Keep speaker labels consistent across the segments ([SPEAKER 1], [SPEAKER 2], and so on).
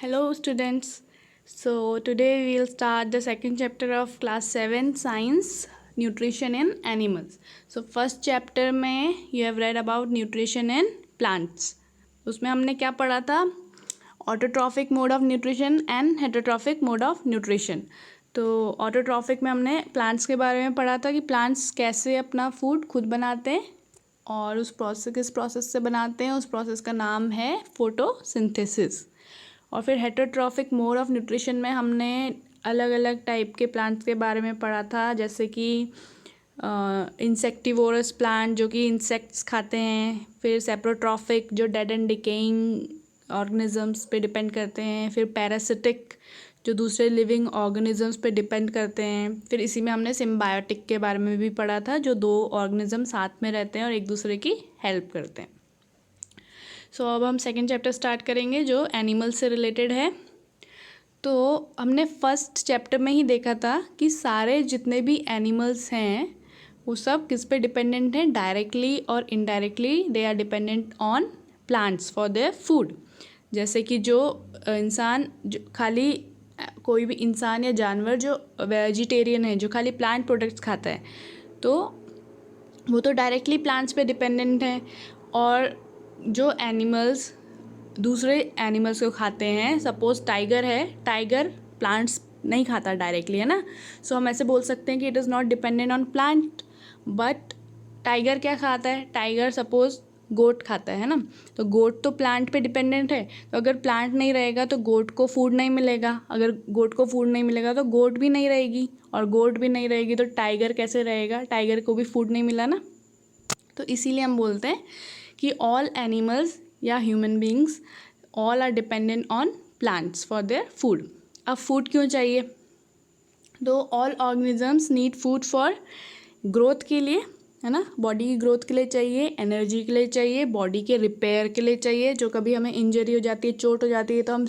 [SPEAKER 1] Hello students. So today we'll start the second chapter of class 7 science nutrition in animals. So first chapter में you have read about nutrition in plants. उसमें हमने क्या पढ़ा था? Autotrophic mode of nutrition and heterotrophic mode of nutrition. तो autotrophic में हमने plants के बारे में पढ़ा था कि प्लांट्स कैसे अपना फूड खुद बनाते हैं और उस प्रोसेस किस प्रोसेस से बनाते हैं, उस प्रोसेस का नाम है फोटोसिंथेसिस. और फिर हेटरोट्रॉफिक मोड ऑफ न्यूट्रिशन में हमने अलग अलग टाइप के प्लांट्स के बारे में पढ़ा था, जैसे कि इंसेक्टिवोरस प्लांट जो कि इंसेक्ट्स खाते हैं, फिर सेप्रोट्रॉफिक जो डेड एंड डिकेइंग ऑर्गेनिजम्स पे डिपेंड करते हैं, फिर पैरासिटिक जो दूसरे लिविंग ऑर्गेनिजम्स पे डिपेंड करते हैं, फिर इसी में हमने सिम्बायोटिक के बारे में भी पढ़ा था जो दो ऑर्गेनिज्म साथ में रहते हैं और एक दूसरे की हेल्प करते हैं. सो अब हम सेकेंड चैप्टर स्टार्ट करेंगे जो एनिमल से रिलेटेड है. तो हमने फर्स्ट चैप्टर में ही देखा था कि सारे जितने भी एनिमल्स हैं वो सब किस पे डिपेंडेंट हैं, डायरेक्टली और indirectly they are dependent on plants for their food. जैसे कि जो इंसान जो खाली कोई भी इंसान या जानवर जो वेजिटेरियन है, जो खाली प्लांट प्रोडक्ट्स खाता है, तो वो तो डायरेक्टली प्लांट्स पे डिपेंडेंट है. और जो एनिमल्स दूसरे एनिमल्स को खाते हैं, सपोज टाइगर है, टाइगर प्लांट्स नहीं खाता डायरेक्टली, है ना. सो हम ऐसे बोल सकते हैं कि it is not dependent on plant. But tiger क्या खाता है? टाइगर सपोज गोट खाता है ना. तो गोट तो प्लांट पे डिपेंडेंट है, तो अगर प्लांट नहीं रहेगा तो गोट को फूड नहीं मिलेगा. अगर गोट को फूड नहीं मिलेगा तो गोट भी नहीं रहेगी, और गोट भी नहीं रहेगी तो टाइगर कैसे रहेगा? टाइगर को भी फूड नहीं मिला ना. तो इसीलिए हम बोलते हैं कि ऑल एनिमल्स या human beings all are dependent on plants for their food. अब फूड क्यों चाहिए? तो all organisms need food for growth के लिए, है ना. बॉडी की ग्रोथ के लिए चाहिए, एनर्जी के लिए चाहिए, बॉडी के रिपेयर के लिए चाहिए. जो कभी हमें इंजरी हो जाती है, चोट हो जाती है, तो हम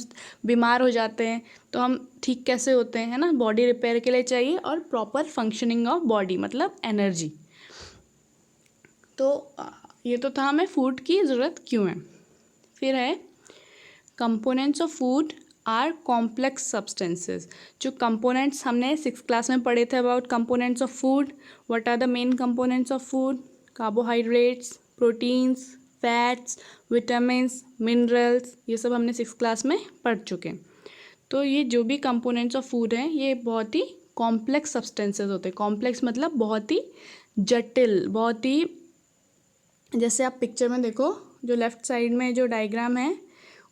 [SPEAKER 1] बीमार हो जाते हैं, तो हम ठीक कैसे होते हैं, है ना. बॉडी रिपेयर के लिए चाहिए और प्रॉपर फंक्शनिंग ऑफ बॉडी मतलब एनर्जी. तो ये तो था हमें फूड की ज़रूरत क्यों है. फिर है components of food are complex substances. जो कंपोनेंट्स हमने 6th क्लास में पढ़े थे about components of food. What are the main components of food? Carbohydrates, proteins, fats, vitamins, minerals, ये सब हमने 6th क्लास में पढ़ चुके हैं. तो ये जो भी कंपोनेंट्स ऑफ फूड हैं ये बहुत ही कॉम्प्लेक्स सब्सटेंसेस होते हैं. कॉम्प्लेक्स मतलब बहुत ही जटिल, बहुत ही, जैसे आप पिक्चर में देखो, जो लेफ़्ट साइड में जो डायग्राम है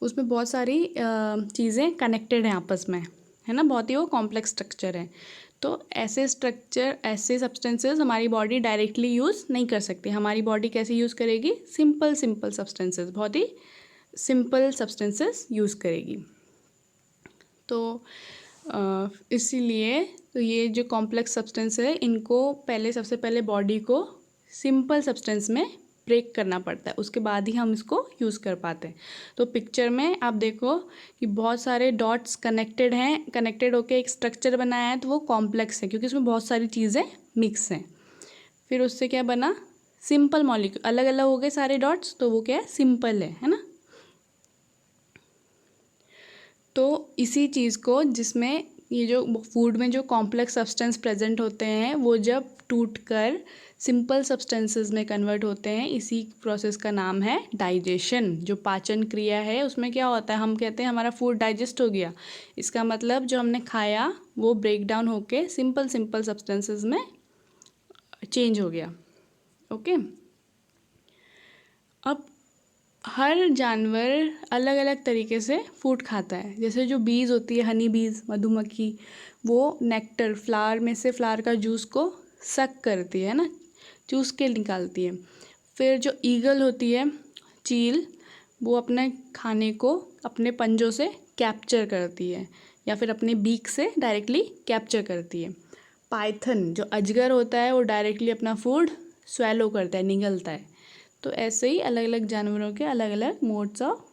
[SPEAKER 1] उसमें बहुत सारी चीज़ें कनेक्टेड हैं आपस में, है ना. बहुत ही वो कॉम्प्लेक्स स्ट्रक्चर है. तो ऐसे स्ट्रक्चर, ऐसे सब्सटेंसेस हमारी बॉडी डायरेक्टली यूज़ नहीं कर सकती. हमारी बॉडी कैसे यूज़ करेगी? सिंपल सब्सटेंसेस, बहुत ही सिंपल सब्सटेंसेस यूज़ करेगी. तो इसीलिए तो ये जो कॉम्प्लेक्स सब्सटेंस है इनको सबसे पहले बॉडी को सिंपल सब्सटेंस में ब्रेक करना पड़ता है, उसके बाद ही हम इसको यूज़ कर पाते हैं. तो पिक्चर में आप देखो कि बहुत सारे डॉट्स कनेक्टेड हैं, कनेक्टेड होकर एक स्ट्रक्चर बनाया है, तो वो कॉम्प्लेक्स है क्योंकि उसमें बहुत सारी चीज़ें मिक्स हैं. फिर उससे क्या बना? Simple molecule. अलग अलग हो गए सारे डॉट्स, तो वो क्या है? सिंपल है ना. तो इसी चीज़ को, जिसमें ये जो फूड में जो कॉम्प्लेक्स सब्सटेंस प्रेजेंट होते हैं वो जब टूट कर सिंपल सब्सटेंसेस में कन्वर्ट होते हैं, इसी प्रोसेस का नाम है डाइजेशन. जो पाचन क्रिया है उसमें क्या होता है? हम कहते हैं हमारा फूड डाइजेस्ट हो गया. इसका मतलब जो हमने खाया वो ब्रेक डाउन होके सिंपल सब्सटेंसेस में चेंज हो गया. ओके. अब हर जानवर अलग अलग तरीके से फूड खाता है. जैसे जो बीज होती है, हनी बीज, मधुमक्खी, वो नेक्टर, फ्लावर में से फ्लावर का जूस को सक करती है ना, चूस के निकालती है. फिर जो ईगल होती है, चील, वो अपने खाने को अपने पंजों से कैप्चर करती है या फिर अपने बीक से डायरेक्टली कैप्चर करती है. पाइथन जो अजगर होता है वो डायरेक्टली अपना फूड स्वेलो करता है, निगलता है. तो ऐसे ही अलग अलग जानवरों के अलग अलग modes of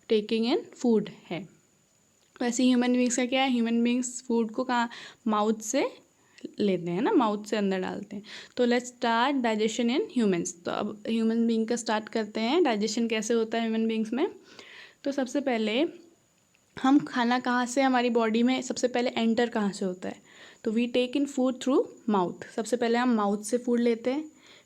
[SPEAKER 1] taking in food है. वैसे ह्यूमन बींग्स का क्या है? ह्यूमन बींग्स फूड को कहाँ? माउथ से लेते हैं ना, माउथ से अंदर डालते हैं. तो let's start digestion in humans. तो अब ह्यूमन बींग का स्टार्ट करते हैं. डाइजेशन कैसे होता है ह्यूमन बींग्स में? तो सबसे पहले हम खाना कहाँ से हमारी बॉडी में सबसे पहले एंटर कहाँ से होता है, तो we take in food through mouth. सबसे पहले हम माउथ से फूड लेते हैं,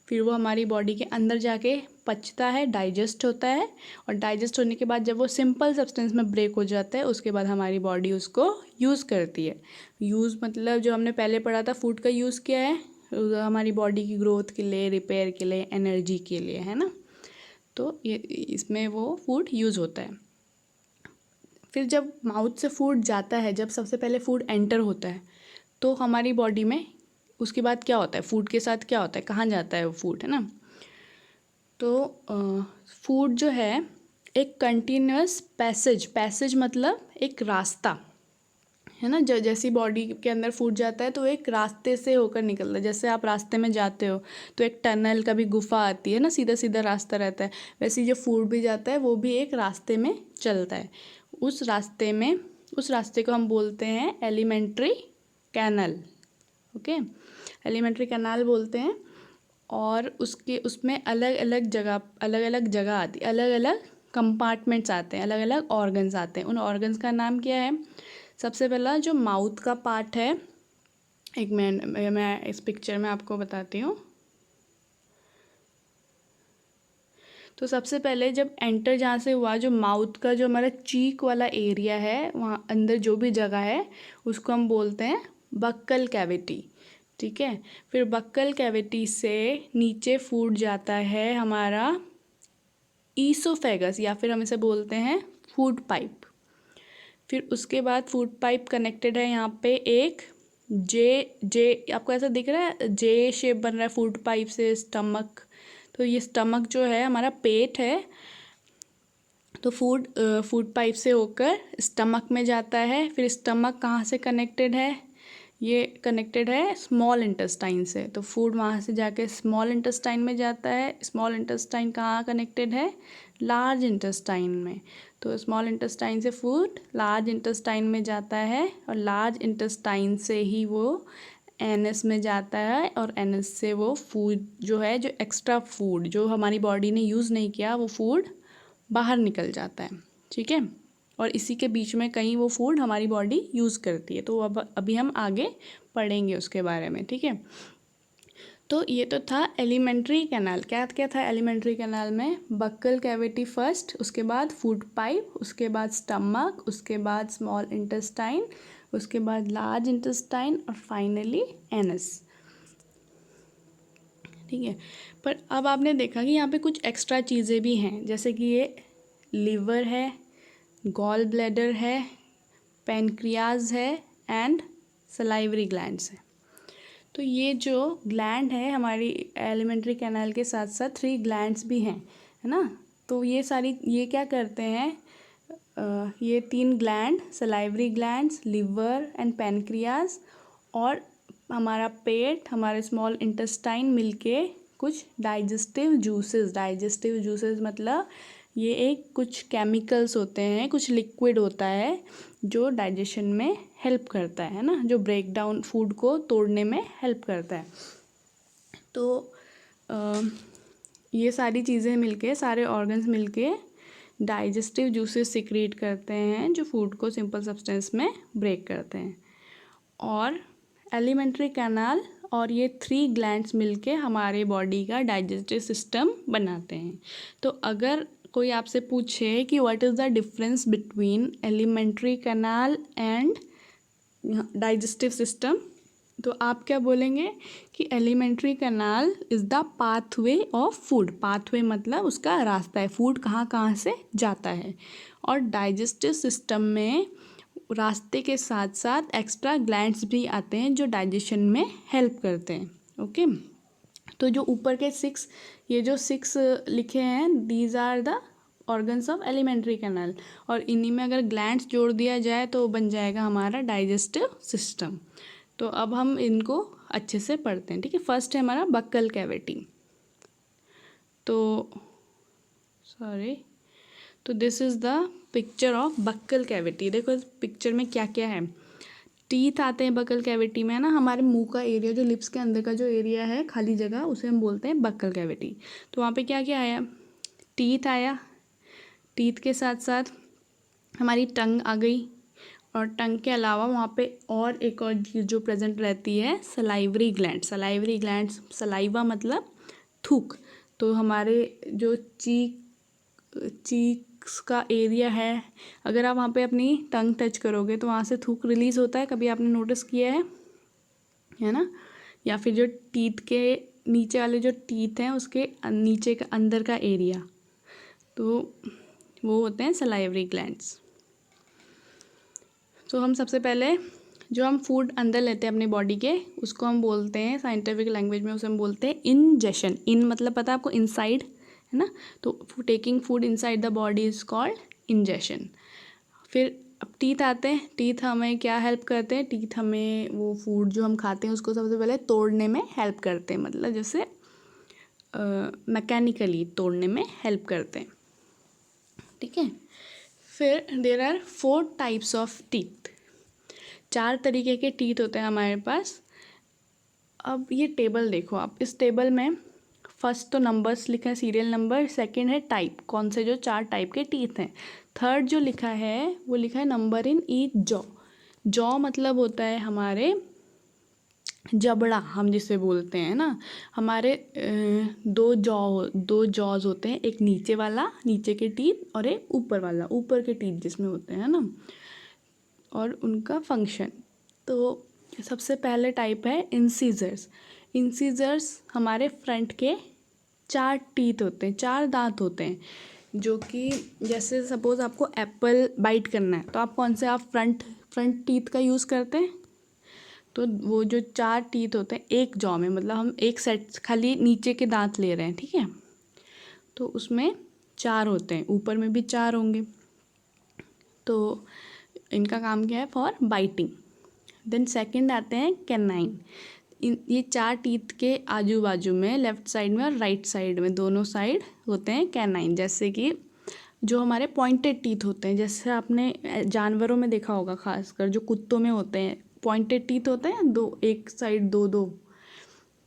[SPEAKER 1] फिर वो हमारी बॉडी के अंदर जाके पचता है, डाइजेस्ट होता है, और डाइजेस्ट होने के बाद जब वो सिंपल सब्सटेंस में ब्रेक हो जाता है उसके बाद हमारी बॉडी उसको यूज़ करती है। यूज़ मतलब जो हमने पहले पढ़ा था फूड का यूज़ क्या है, हमारी बॉडी की ग्रोथ के लिए, रिपेयर के लिए, एनर्जी के लिए, है ना। तो ये इसमें वो फूड यूज़ होता है। फिर जब माउथ से फूड जाता है, जब सबसे पहले फूड एंटर होता है तो हमारी बॉडी में उसके बाद क्या होता है, फूड के साथ क्या होता है, कहाँ जाता है वो फूड, है ना। तो फूड जो है एक कंटिन्यूअस पैसेज मतलब एक रास्ता, है ना। जैसी बॉडी के अंदर फूड जाता है तो एक रास्ते से होकर निकलता है। जैसे आप रास्ते में जाते हो तो एक टनल, कभी गुफा आती है ना, सीधा सीधा रास्ता रहता है, वैसे ही जो फूड भी जाता है वो भी एक रास्ते में चलता है। उस रास्ते को हम बोलते हैं alimentary canal. Okay, alimentary canal बोलते हैं। और उसमें अलग अलग जगह आती है, अलग अलग कंपार्टमेंट्स आते हैं, अलग अलग ऑर्गन्स आते हैं। उन ऑर्गन्स का नाम क्या है, सबसे पहला जो माउथ का पार्ट है, एक मैं इस पिक्चर में आपको बताती हूँ। तो सबसे पहले जब एंटर जहाँ से हुआ, जो माउथ का जो हमारा चीक वाला एरिया है, वहाँ अंदर जो भी जगह है उसको हम बोलते हैं बक्कल कैविटी। ठीक है, फिर बक्कल कैविटी से नीचे फूड जाता है हमारा ईसोफेगस, या फिर हम इसे बोलते हैं फूड पाइप। फिर उसके बाद फूड पाइप कनेक्टेड है यहाँ पे एक जे आपको ऐसा दिख रहा है, जे शेप बन रहा है फूड पाइप से स्टमक। तो ये स्टमक जो है हमारा पेट है, तो फूड पाइप से होकर स्टमक में जाता है। फिर स्टमक कहाँ से कनेक्टेड है, ये कनेक्टेड है स्मॉल इंटेस्टाइन से, तो फूड वहाँ से जाके स्मॉल इंटेस्टाइन में जाता है। स्मॉल इंटेस्टाइन कहाँ कनेक्टेड है, लार्ज इंटेस्टाइन में, तो स्मॉल इंटेस्टाइन से फूड लार्ज इंटेस्टाइन में जाता है, और लार्ज इंटेस्टाइन से ही वो एनएस में जाता है, और एनएस से वो फूड जो है, जो एक्स्ट्रा फूड जो हमारी बॉडी ने यूज़ नहीं किया, वो फूड बाहर निकल जाता है। ठीक है, और इसी के बीच में कहीं वो फूड हमारी बॉडी यूज़ करती है। तो अब अभी हम आगे पढ़ेंगे उसके बारे में। ठीक है, तो ये तो था एलिमेंट्री कैनाल। क्या क्या था एलिमेंट्री कैनाल में, बक्कल कैविटी फर्स्ट, उसके बाद फूड पाइप, उसके बाद स्टमक, उसके बाद स्मॉल इंटेस्टाइन, उसके बाद लार्ज इंटेस्टाइन, और फाइनली एनस। ठीक है, पर अब आपने देखा कि यहाँ पे कुछ एक्स्ट्रा चीज़ें भी हैं, जैसे कि ये लीवर है, गॉल ब्लैडर है, पैनक्रियाज है, एंड सलाइवरी ग्लैंड्स है। तो ये जो ग्लैंड है हमारी एलिमेंट्री कैनाल के साथ साथ 3 ग्लैंड्स भी हैं, है ना। तो ये क्या करते हैं, ये 3 gland, salivary glands, liver and pancreas, और हमारा पेट, हमारे स्मॉल इंटेस्टाइन मिलके कुछ डाइजेस्टिव जूसेस मतलब ये एक कुछ केमिकल्स होते हैं, कुछ लिक्विड होता है जो डाइजेशन में हेल्प करता है ना, जो ब्रेक डाउन फूड को तोड़ने में हेल्प करता है। तो ये सारी चीज़ें मिलके, सारे ऑर्गन्स मिलके डाइजेस्टिव जूसेस सिक्रीट करते हैं जो फूड को सिंपल सब्सटेंस में ब्रेक करते हैं। और एलिमेंट्री कैनाल और ये 3 ग्लैंड्स मिलके हमारे बॉडी का डाइजेस्टिव सिस्टम बनाते हैं। तो अगर कोई आपसे पूछे कि what is the difference between alimentary canal and digestive system, तो आप क्या बोलेंगे कि alimentary canal is the pathway of food. Pathway मतलब उसका रास्ता है, फूड कहाँ कहाँ से जाता है। और डाइजेस्टिव सिस्टम में रास्ते के साथ साथ एक्स्ट्रा ग्लैंड्स भी आते हैं जो डाइजेशन में हेल्प करते हैं। ओके, तो जो ऊपर के 6, ये जो 6 लिखे हैं, these are the organs of alimentary canal, और इन्हीं में अगर ग्लैंड्स जोड़ दिया जाए तो बन जाएगा हमारा डाइजेस्टिव सिस्टम। तो अब हम इनको अच्छे से पढ़ते हैं। ठीक है, फर्स्ट है हमारा बक्कल कैविटी। तो this is the picture of buccal cavity. देखो इस पिक्चर में क्या क्या है, टीथ आते हैं बक्कल कैविटी में, है ना। हमारे मुंह का एरिया, जो लिप्स के अंदर का जो एरिया है, खाली जगह, उसे हम बोलते हैं बक्कल कैविटी। तो वहाँ पे क्या क्या आया, टीथ आया, टीथ के साथ साथ हमारी टंग आ गई, और टंग के अलावा वहाँ पे और एक और चीज़ जो प्रेजेंट रहती है, salivary gland. Salivary gland, saliva मतलब थूक। तो हमारे जो चीक्स का एरिया है, अगर आप वहाँ पे अपनी टंग टच करोगे तो वहाँ से थूक रिलीज़ होता है, कभी आपने नोटिस किया है ना? या फिर जो टीथ के नीचे वाले जो टीथ हैं उसके नीचे का अंदर का एरिया, तो वो होते हैं सलाइवरी ग्लैंड्स। तो हम सबसे पहले जो हम फूड अंदर लेते हैं अपनी बॉडी के, उसको हम बोलते हैं साइंटिफिक लैंग्वेज में, उसे हम बोलते हैं इंजेशन। इन मतलब पता है आपको, इनसाइड, है ना? तो taking food inside the body is called ingestion. फिर अब टीथ आते हैं। टीथ हमें क्या हेल्प करते हैं? टीथ हमें वो फूड जो हम खाते हैं उसको सबसे पहले तोड़ने में हेल्प करते हैं, मतलब जैसे मैकेनिकली तोड़ने में हेल्प करते हैं, ठीक है। फिर there are 4 types of teeth. 4 तरीके के टीथ होते हैं हमारे पास। अब ये टेबल देखो आप, इस टेबल में फर्स्ट तो नंबर्स लिखे हैं, सीरियल नंबर। सेकंड है टाइप, कौन से जो 4 टाइप के टीथ हैं। थर्ड जो लिखा है वो लिखा है number in each jaw. Jaw मतलब होता है हमारे जबड़ा, हम जिसे बोलते हैं ना। हमारे दो जॉज होते हैं, एक नीचे वाला, नीचे के टीथ, और एक ऊपर वाला, ऊपर के टीथ जिसमें होते हैं ना, और उनका फंक्शन। तो सबसे पहले टाइप है इंसीजर्स। इंसीजर्स हमारे फ्रंट के 4 टीथ होते हैं, 4 दांत होते हैं, जो कि जैसे सपोज़ आपको एप्पल बाइट करना है तो आप कौन से, आप फ्रंट टीथ का यूज़ करते हैं। तो वो जो 4 टीथ होते हैं एक जॉ में, मतलब हम एक सेट खाली नीचे के दांत ले रहे हैं, ठीक है। तो उसमें 4 होते हैं, ऊपर में भी 4 होंगे। तो इनका काम क्या है? For biting. देन सेकंड आते हैं कैनाइन। ये 4 टीथ के आजू बाजू में, लेफ्ट साइड में और राइट साइड में, दोनों साइड होते हैं कैनाइन। जैसे कि जो हमारे पॉइंटेड टीथ होते हैं, जैसे आपने जानवरों में देखा होगा, खासकर जो कुत्तों में होते हैं, पॉइंटेड टीथ होते हैं, दो एक साइड, दो।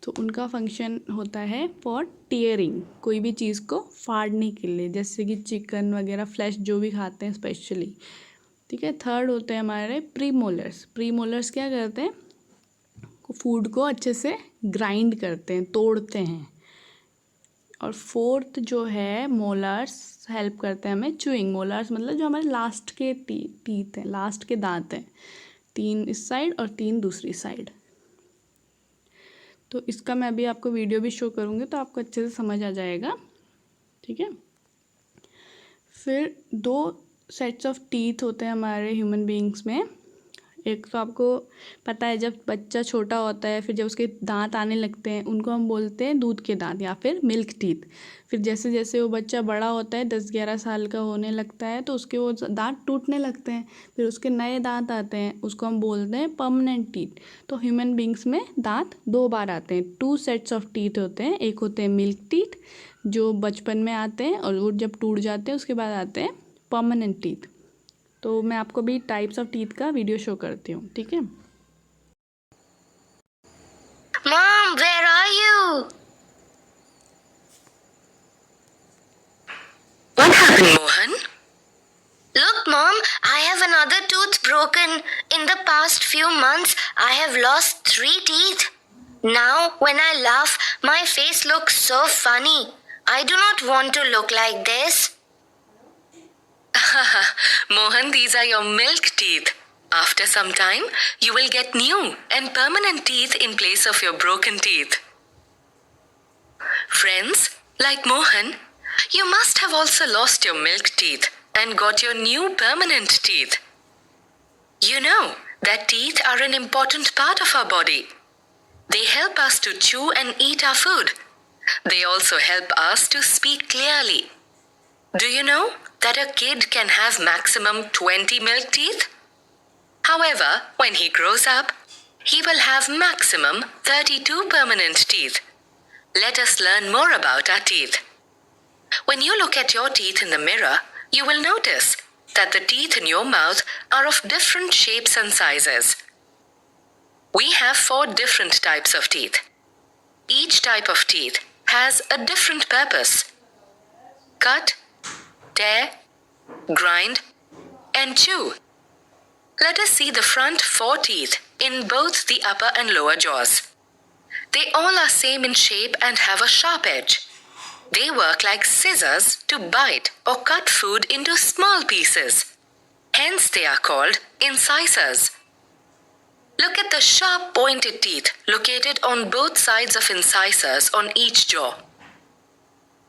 [SPEAKER 1] तो उनका फंक्शन होता है फॉर टीयरिंग, कोई भी चीज़ को फाड़ने के लिए, जैसे कि चिकन वगैरह, फ्लैश जो भी खाते हैं स्पेशली, ठीक है। थर्ड होते हैं हमारे प्रीमोलर्स। प्रीमोलर्स क्या करते हैं? फूड को अच्छे से ग्राइंड करते हैं, तोड़ते हैं। और फोर्थ जो है मोलर्स, हेल्प करते हैं हमें च्यूइंग। मोलर्स मतलब जो हमारे लास्ट के टीथ हैं, लास्ट के दांत हैं, 3 इस साइड और 3 दूसरी साइड। तो इसका मैं अभी आपको वीडियो भी शो करूँगी तो आपको अच्छे से समझ आ जाएगा, ठीक है। फिर 2 सेट्स ऑफ टीथ होते हैं हमारे ह्यूमन बीइंग्स में। एक तो आपको पता है, जब बच्चा छोटा होता है, फिर जब उसके दांत आने लगते हैं, उनको हम बोलते हैं दूध के दांत या फिर मिल्क टीथ। फिर जैसे जैसे वो बच्चा बड़ा होता है, 10-11 साल का होने लगता है, तो उसके वो दांत टूटने लगते हैं, फिर उसके नए दांत आते हैं, उसको हम बोलते हैं परमानेंट टीथ। तो ह्यूमन बींग्स में दांत 2 बार आते हैं, 2 सेट्स ऑफ टीथ होते हैं। एक होते हैं मिल्क टीथ जो बचपन में आते हैं, और वो जब टूट जाते हैं उसके बाद आते हैं परमानेंट टीथ। तो मैं आपको भी टाइप्स ऑफ टीथ का वीडियो शो करती हूँ, ठीक है।
[SPEAKER 2] Mom, where are you? What happened, Mohan? Look, Mom, I have another tooth broken. In the past few months, I have lost 3 teeth. Now, when I laugh, my face looks so funny. I do not want to look like this. Mohan, these are your milk teeth. After some time, you will get new and permanent teeth in place of your broken teeth. Friends, like Mohan, you must have also lost your milk teeth and got your new permanent teeth. You know that teeth are an important part of our body. They help us to chew and eat our food. They also help us to speak clearly. Do you know that a kid can have maximum 20 milk teeth? However, when he grows up, he will have maximum 32 permanent teeth. Let us learn more about our teeth. When you look at your teeth in the mirror, you will notice that the teeth in your mouth are of different shapes and sizes. We have 4 different types of teeth. Each type of teeth has a different purpose. Cut, tear, grind, and chew. Let us see the front 4 teeth in both the upper and lower jaws. They all are same in shape and have a sharp edge. They work like scissors to bite or cut food into small pieces. Hence they are called incisors. Look at the sharp pointed teeth located on both sides of incisors on each jaw.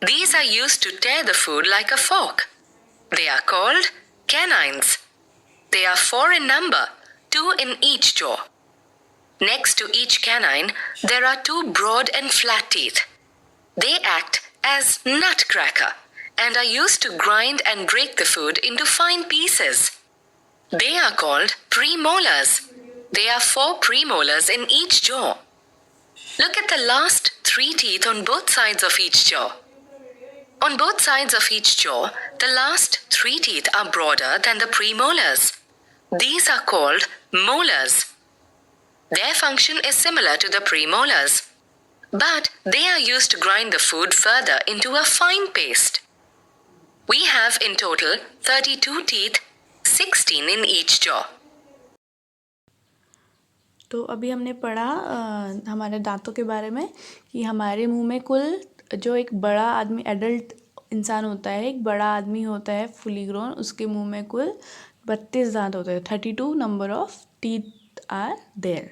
[SPEAKER 2] These are used to tear the food like a fork. They are called canines. They are 4 in number, 2 in each jaw. Next to each canine, there are 2 broad and flat teeth. They act as nutcracker and are used to grind and break the food into fine pieces. They are called premolars. There are 4 premolars in each jaw. Look at the last 3 teeth on both sides of each jaw. On both sides of each jaw, the last 3 teeth are broader than the premolars. These are called molars. Their function is similar to the premolars, but they are used to grind the food further into a fine paste. We have in total 32 teeth, 16 in each jaw.
[SPEAKER 1] तो अभी हमने पढ़ा हमारे दांतों के बारे में कि हमारे मुंह में कुल जो एक बड़ा आदमी एडल्ट इंसान होता है, एक बड़ा आदमी होता है फुली ग्रोन, उसके मुंह में कुल 32 दांत होते हैं. 32 number of teeth are there,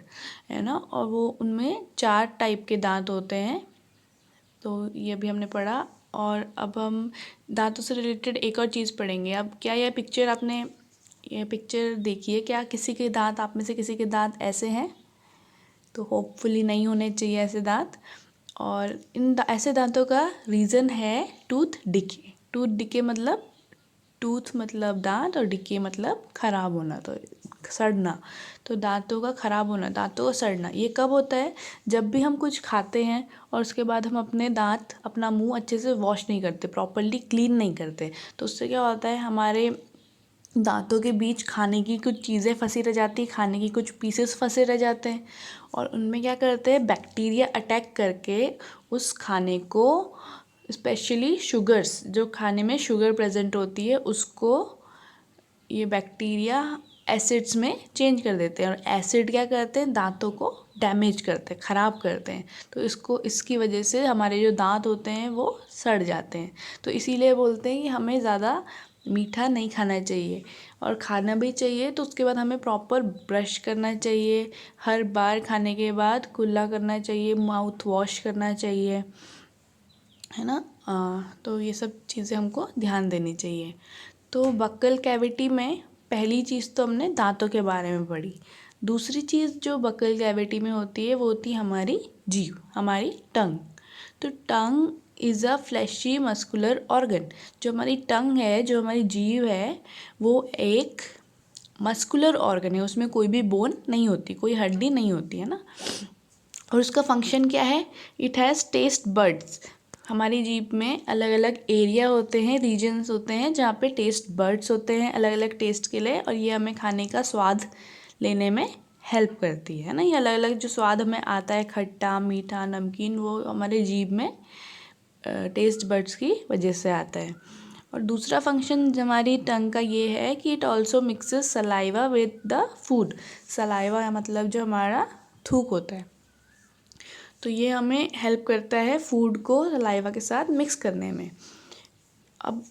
[SPEAKER 1] है ना. और वो उनमें 4 टाइप के दांत होते हैं. तो ये भी हमने पढ़ा. और अब हम दांतों से रिलेटेड एक और चीज़ पढ़ेंगे. अब क्या यह पिक्चर आपने ये पिक्चर देखिए, क्या किसी के दांत, आप में से किसी के दांत ऐसे हैं? तो होपफुली नहीं होने चाहिए ऐसे दांत. और ऐसे दांतों का रीज़न है टूथ डिके. टूथ डिके मतलब टूथ मतलब दांत और डिके मतलब ख़राब होना, तो सड़ना. तो दांतों का ख़राब होना, दांतों का सड़ना, ये कब होता है? जब भी हम कुछ खाते हैं और उसके बाद हम अपने दांत, अपना मुंह अच्छे से वॉश नहीं करते, प्रॉपर्ली क्लीन नहीं करते. तो उससे क्या होता है, हमारे दांतों के बीच खाने की कुछ चीज़ें फंसी रह जाती है, खाने की कुछ पीसेस फंसे रह जाते हैं. और उनमें क्या करते हैं, बैक्टीरिया अटैक करके उस खाने को, स्पेशली शुगर्स, जो खाने में शुगर प्रेजेंट होती है, उसको ये बैक्टीरिया एसिड्स में चेंज कर देते हैं. और एसिड क्या करते हैं, दांतों को डैमेज करते हैं, ख़राब करते हैं. तो इसकी वजह से हमारे जो दांत होते हैं वो सड़ जाते हैं. तो इसीलिए बोलते हैं कि हमें ज़्यादा मीठा नहीं खाना चाहिए, और खाना भी चाहिए तो उसके बाद हमें प्रॉपर ब्रश करना चाहिए. हर बार खाने के बाद कुल्ला करना चाहिए, माउथ वॉश करना चाहिए, है ना. तो ये सब चीज़ें हमको ध्यान देनी चाहिए. तो बक्कल कैविटी में पहली चीज़ तो हमने दांतों के बारे में पढ़ी. दूसरी चीज़ जो बक्कल कैविटी में होती है वो होती है हमारी जीभ, हमारी टंग. तो tongue is a fleshy muscular organ. जो हमारी टंग है, जो हमारी जीभ है, वो एक मस्कुलर ऑर्गन है. उसमें कोई भी बोन नहीं होती, कोई हड्डी नहीं होती, है ना. और उसका फंक्शन क्या है, इट हैज़ टेस्ट बड्स. हमारी जीभ में अलग अलग एरिया होते हैं, रीजन्स होते हैं जहाँ पे टेस्ट बड्स होते हैं अलग अलग टेस्ट के लिए, और ये हमें खाने का स्वाद लेने में हेल्प करती है ना. ये अलग अलग जो स्वाद हमें आता है, खट्टा, मीठा, नमकीन, वो हमारे जीभ में टेस्ट बड्स की वजह से आता है. और दूसरा फंक्शन हमारी टंग का ये है कि it also mixes saliva with the food. Saliva मतलब जो हमारा थूक होता है, तो ये हमें हेल्प करता है फूड को सलाइवा के साथ मिक्स करने में. अब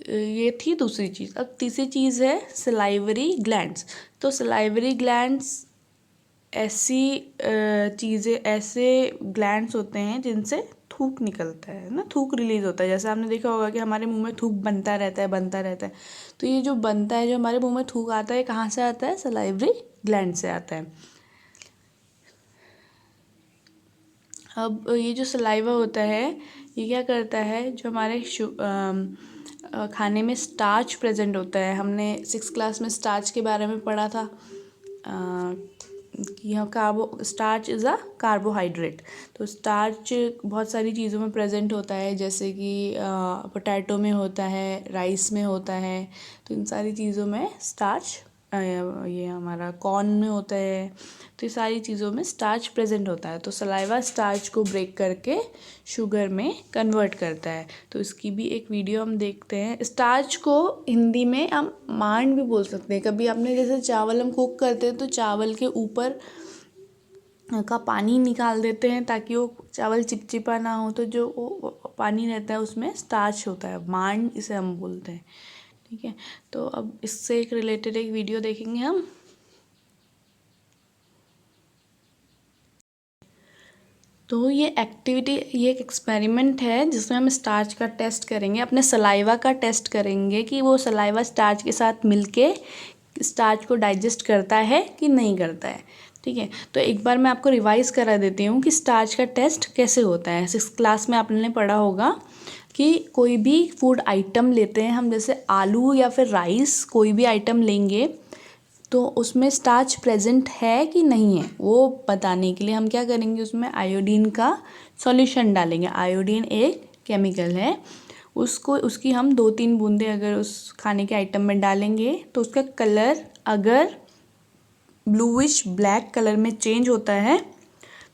[SPEAKER 1] ये थी दूसरी चीज़. अब तीसरी चीज़ है सलाइवरी ग्लैंड्स. तो सलाइवरी ग्लैंड्स ऐसी चीज़ें, ऐसे ग्लैंड्स होते हैं जिनसे थूक निकलता है ना, थूक रिलीज़ होता है. जैसे आपने देखा होगा कि हमारे मुंह में थूक बनता रहता है. तो ये जो बनता है, जो हमारे मुंह में थूक आता है, कहाँ से आता है, सलाइवरी ग्लैंड से आता है. अब ये जो सलाइवा होता है, ये क्या करता है, जो हमारे खाने में स्टार्च प्रेजेंट होता है. हमने 6th क्लास में स्टार्च के बारे में पढ़ा था कि यहाँ स्टार्च इज़ अ कार्बोहाइड्रेट. तो स्टार्च बहुत सारी चीज़ों में प्रेजेंट होता है, जैसे कि पोटैटो में होता है, राइस में होता है. तो इन सारी चीज़ों में स्टार्च ये हमारा कॉर्न में होता है, तो ये सारी चीज़ों में स्टार्च प्रेजेंट होता है। तो सलाइवा स्टार्च को ब्रेक करके शुगर में कन्वर्ट करता है। तो इसकी भी एक वीडियो हम देखते हैं। स्टार्च को हिंदी में हम मांड भी बोल सकते हैं। कभी आपने जैसे चावल हम कुक करते हैं तो चावल के ऊपर का पानी निकाल देते हैं ताकि वो चावल चिपचिपा ना हो, तो जो वो पानी रहता है उसमें स्टार्च होता है, मांड इसे हम बोलते हैं। ठीक है, तो अब इससे एक रिलेटेड एक वीडियो देखेंगे हम। तो ये एक्टिविटी, ये एक एक्सपेरिमेंट है जिसमें हम स्टार्च का टेस्ट करेंगे, अपने सलाइवा का टेस्ट करेंगे कि वो सलाइवा स्टार्च के साथ मिलके स्टार्च को डाइजेस्ट करता है कि नहीं करता है। ठीक है, तो एक बार मैं आपको रिवाइज करा देती हूँ कि स्टार्च का टेस्ट कैसे होता है। 6th क्लास में आपने पढ़ा होगा कि कोई भी फूड आइटम लेते हैं हम, जैसे आलू या फिर राइस, कोई भी आइटम लेंगे तो उसमें स्टार्च प्रेजेंट है कि नहीं है वो बताने के लिए हम क्या करेंगे, उसमें आयोडीन का सॉल्यूशन डालेंगे। आयोडीन एक केमिकल है, उसकी हम 2-3 बूंदें अगर उस खाने के आइटम में डालेंगे तो उसका कलर अगर ब्लूइश ब्लैक कलर में चेंज होता है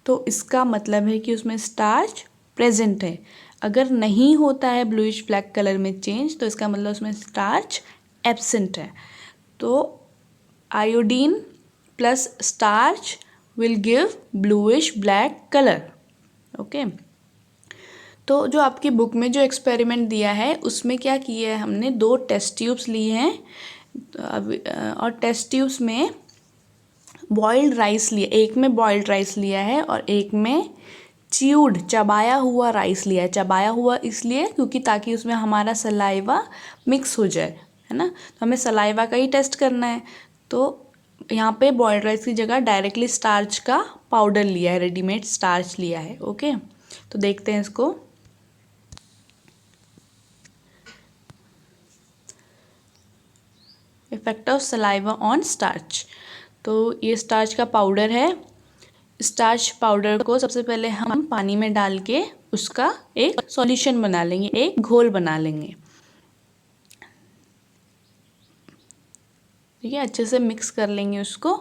[SPEAKER 1] तो इसका मतलब है कि उसमें स्टार्च प्रेजेंट है। अगर नहीं होता है ब्लूइश ब्लैक कलर में चेंज तो इसका मतलब उसमें स्टार्च एब्सेंट है। तो iodine plus starch will give bluish black colour. Okay, तो जो आपकी बुक में जो एक्सपेरिमेंट दिया है उसमें क्या किया है, हमने 2 टेस्ट ट्यूब्स लिए हैं और टेस्ट ट्यूब्स में बॉइल्ड राइस लिया, एक में बॉइल्ड राइस लिया है और एक में च्यूड चबाया हुआ राइस लिया है। चबाया हुआ इसलिए क्योंकि ताकि उसमें हमारा सलाइवा मिक्स हो जाए, है ना। तो हमें सलाइवा का ही टेस्ट करना है। तो यहाँ पे बॉइल्ड राइस की जगह डायरेक्टली स्टार्च का पाउडर लिया है, रेडीमेड स्टार्च लिया है। ओके, तो देखते हैं इसको। Effect of saliva on starch. तो ये स्टार्च का पाउडर है। स्टार्च पाउडर को सबसे पहले हम पानी में डाल के उसका एक सॉल्यूशन बना लेंगे, एक घोल बना लेंगे। ठीक है, अच्छे से मिक्स कर लेंगे उसको।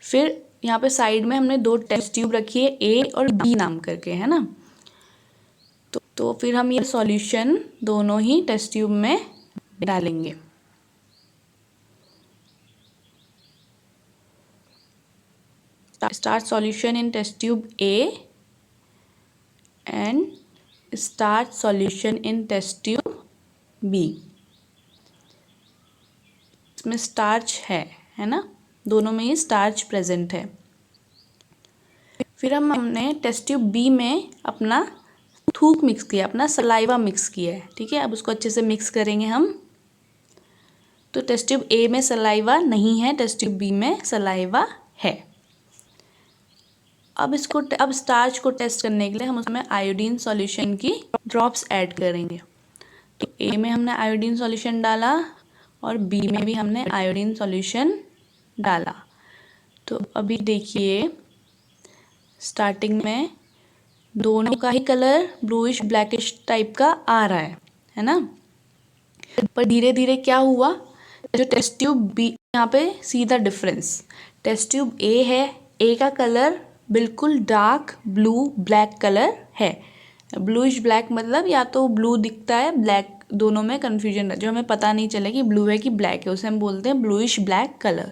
[SPEAKER 1] फिर यहाँ पे साइड में हमने 2 टेस्ट ट्यूब रखी है, ए और बी नाम करके, है ना। तो फिर हम ये सॉल्यूशन दोनों ही टेस्ट ट्यूब में डालेंगे। Start solution in test tube A and start solution in test tube B। इसमें स्टार्च है ना, दोनों में ही स्टार्च प्रेजेंट है। फिर हमने टेस्ट ट्यूब बी में अपना थूक मिक्स किया, अपना सलाइवा मिक्स किया है। ठीक है, अब उसको अच्छे से मिक्स करेंगे हम। तो टेस्ट ट्यूब ए में सलाइवा नहीं है, टेस्ट ट्यूब बी में सलाइवा है। अब स्टार्च को टेस्ट करने के लिए हम उसमें आयोडीन सॉल्यूशन की ड्रॉप्स ऐड करेंगे। तो ए में हमने आयोडीन सॉल्यूशन डाला और बी में भी हमने आयोडीन सॉल्यूशन डाला। तो अभी देखिए स्टार्टिंग में दोनों का ही कलर ब्लूइश ब्लैकिश टाइप का आ रहा है ना। पर धीरे धीरे क्या हुआ, जो टेस्ट ट्यूब बी, यहाँ पे see the difference. Test tube A है, ए का कलर बिल्कुल डार्क ब्लू ब्लैक कलर है। ब्लूइश ब्लैक मतलब या तो ब्लू दिखता है, ब्लैक, दोनों में कन्फ्यूजन है, जो हमें पता नहीं चले कि ब्लू है कि ब्लैक है, उसे हम बोलते हैं ब्लूइश ब्लैक कलर।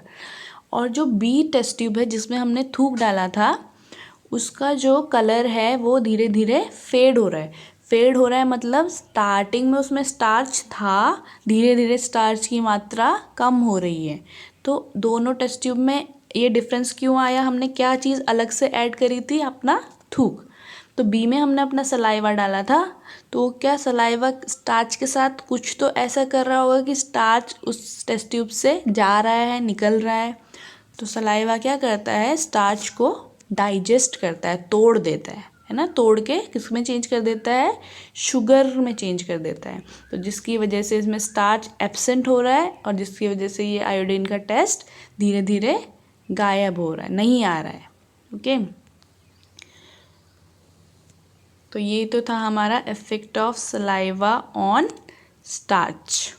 [SPEAKER 1] और जो बी टेस्ट ट्यूब है जिसमें हमने थूक डाला था, उसका जो कलर है वो धीरे धीरे फेड हो रहा है। फेड हो रहा है मतलब स्टार्टिंग में उसमें स्टार्च था, धीरे धीरे स्टार्च की मात्रा कम हो रही है। तो दोनों टेस्ट ट्यूब में ये डिफरेंस क्यों आया, हमने क्या चीज़ अलग से ऐड करी थी, अपना थूक। तो बी में हमने अपना सलाइवा डाला था, तो क्या सलाइवा स्टार्च के साथ कुछ तो ऐसा कर रहा होगा कि स्टार्च उस टेस्ट ट्यूब से जा रहा है, निकल रहा है। तो सलाइवा क्या करता है, स्टार्च को डाइजेस्ट करता है, तोड़ देता है ना, तोड़ के किस में चेंज कर देता है, शुगर में चेंज कर देता है। तो जिसकी वजह से इसमें स्टार्च एब्सेंट हो रहा है और जिसकी वजह से ये आयोडीन का टेस्ट धीरे धीरे गायब हो रहा है, नहीं आ रहा है। ओके, तो ये तो था हमारा effect of saliva on starch.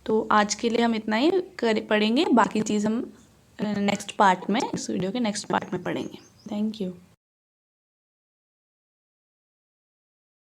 [SPEAKER 1] तो आज के लिए हम इतना ही पढ़ेंगे, बाकी चीज़ हम नेक्स्ट पार्ट में, इस वीडियो के नेक्स्ट पार्ट में पढ़ेंगे। Thank you.